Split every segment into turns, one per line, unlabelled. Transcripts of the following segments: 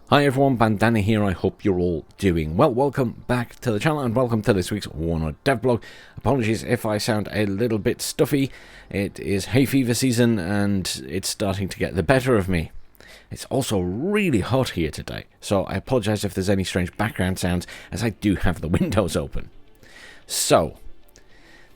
Hi everyone, Bandanner here. I hope you're all doing well. Welcome back to the channel and welcome to this week's WARNO devblog. Apologies if I sound a little bit stuffy. It is hay fever season and it's starting to get the better of me. It's also really hot here today, so I apologise if there's any strange background sounds as I do have the windows open. So,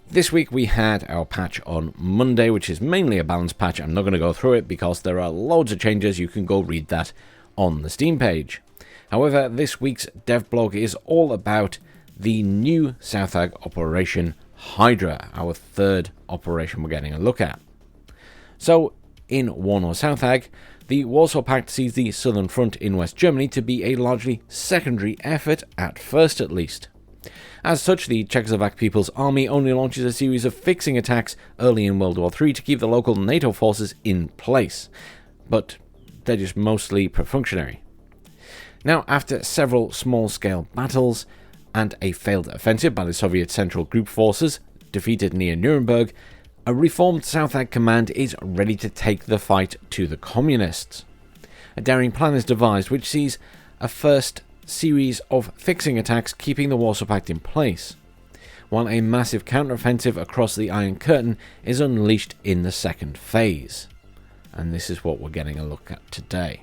this week we had our patch on Monday, which is mainly a balance patch. I'm not going to go through it because there are loads of changes. You can go read that on the Steam page. However, this week's devblog is all about the new Southag Operation Hydra, our third operation we're getting a look at. So, in WARNO Southag, the Warsaw Pact sees the Southern Front in West Germany to be a largely secondary effort, at first at least. As such, the Czechoslovak People's Army only launches a series of fixing attacks early in World War III to keep the local NATO forces in place. But they're just mostly perfunctory. Now, after several small-scale battles and a failed offensive by the Soviet Central Group forces, defeated near Nuremberg, a reformed Southag command is ready to take the fight to the Communists. A daring plan is devised which sees a first series of fixing attacks keeping the Warsaw Pact in place, while a massive counteroffensive across the Iron Curtain is unleashed in the second phase. And this is what we're getting a look at today.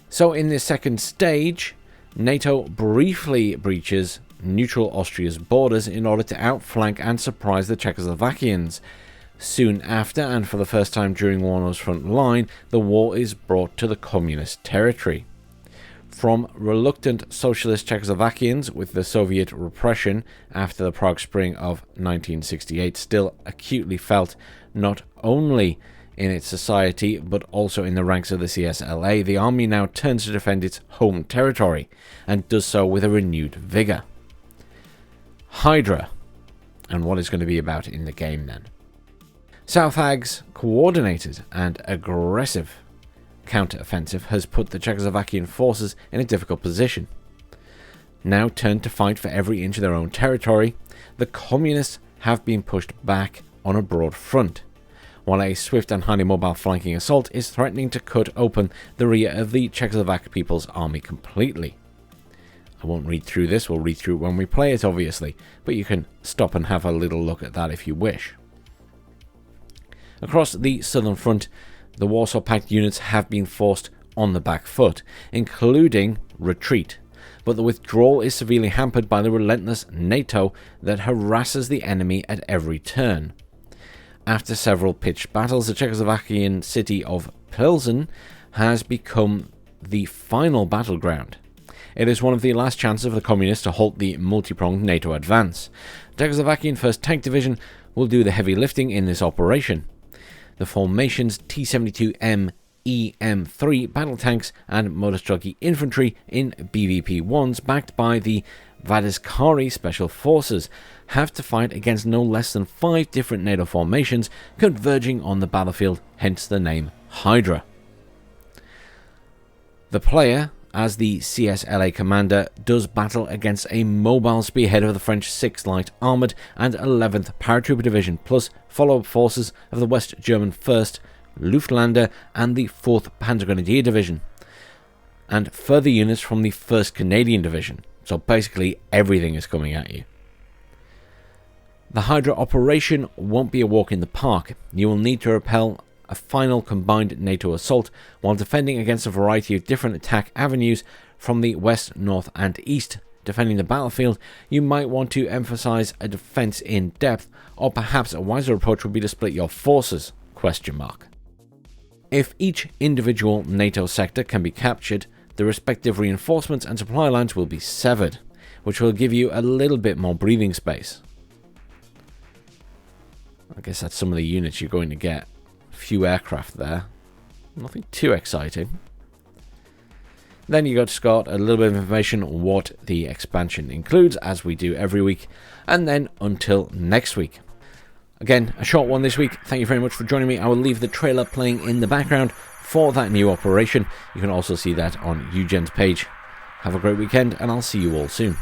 So in this second stage, NATO briefly breaches neutral Austria's borders in order to outflank and surprise the Czechoslovakians. Soon after, and for the first time during WARNO's front line, the war is brought to the communist territory. From reluctant socialist Czechoslovakians, with the Soviet repression after the Prague Spring of 1968 still acutely felt not only in its society but also in the ranks of the CSLA, the army now turns to defend its home territory, and does so with a renewed vigour. Hydra, and what it's going to be about in the game then. Southag's coordinated and aggressive counter-offensive has put the Czechoslovakian forces in a difficult position. Now turned to fight for every inch of their own territory, the Communists have been pushed back on a broad front, while a swift and highly mobile flanking assault is threatening to cut open the rear of the Czechoslovak People's Army completely. I won't read through this, we'll read through it when we play it obviously, but you can stop and have a little look at that if you wish. Across the Southern Front, the Warsaw Pact units have been forced on the back foot, including retreat, but the withdrawal is severely hampered by the relentless NATO that harasses the enemy at every turn. After several pitched battles, the Czechoslovakian city of Pilsen has become the final battleground. It is one of the last chances of the Communists to halt the multi-pronged NATO advance. The Czechoslovakian 1st Tank Division will do the heavy lifting in this operation. The formation's T-72M EM3 battle tanks and Motostrelki infantry in BVP-1s, backed by the Władysław Special Forces, have to fight against no less than 5 different NATO formations converging on the battlefield, hence the name Hydra. The player, as the CSLA commander, does battle against a mobile spearhead of the French 6th Light Armoured and 11th Paratrooper Division, plus follow-up forces of the West German 1st Luftlandwehr and the 4th Panzergrenadier Division, and further units from the 1st Canadian Division. So basically everything is coming at you. The Hydra operation won't be a walk in the park. You will need to repel a final combined NATO assault while defending against a variety of different attack avenues from the west, north and east. Defending the battlefield, you might want to emphasize a defense in depth, or perhaps a wiser approach would be to split your forces? ? If each individual NATO sector can be captured, the respective reinforcements and supply lines will be severed, which will give you a little bit more breathing space. I guess that's some of the units you're going to get. A few aircraft there. Nothing too exciting. Then you got to scout a little bit of information on what the expansion includes, as we do every week. And then until next week. Again, a short one this week. Thank you very much for joining me. I will leave the trailer playing in the background for that new operation. You can also see that on Eugen's page. Have a great weekend, and I'll see you all soon.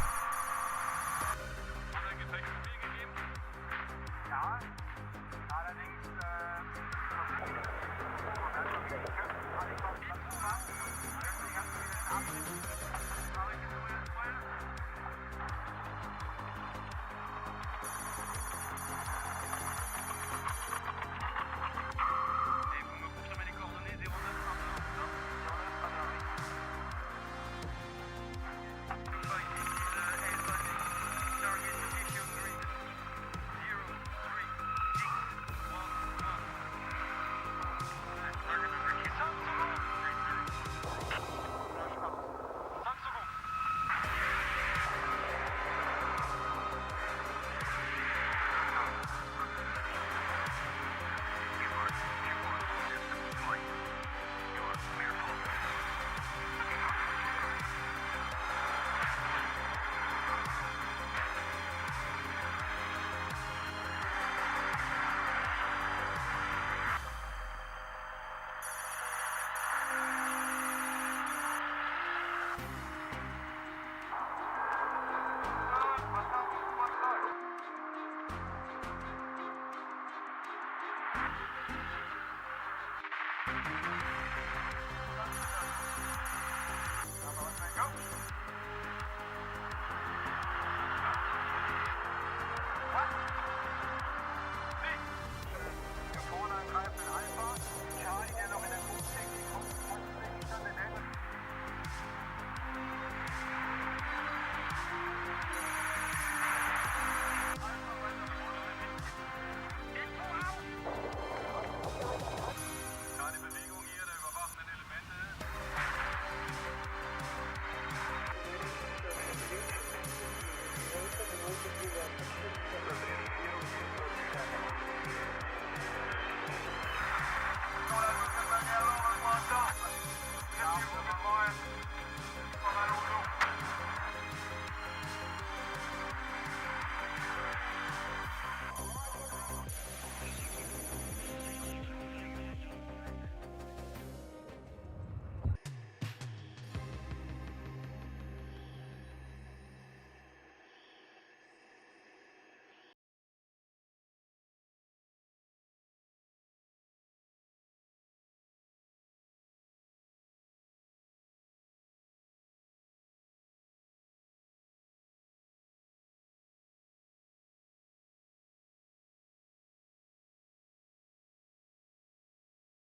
Ja,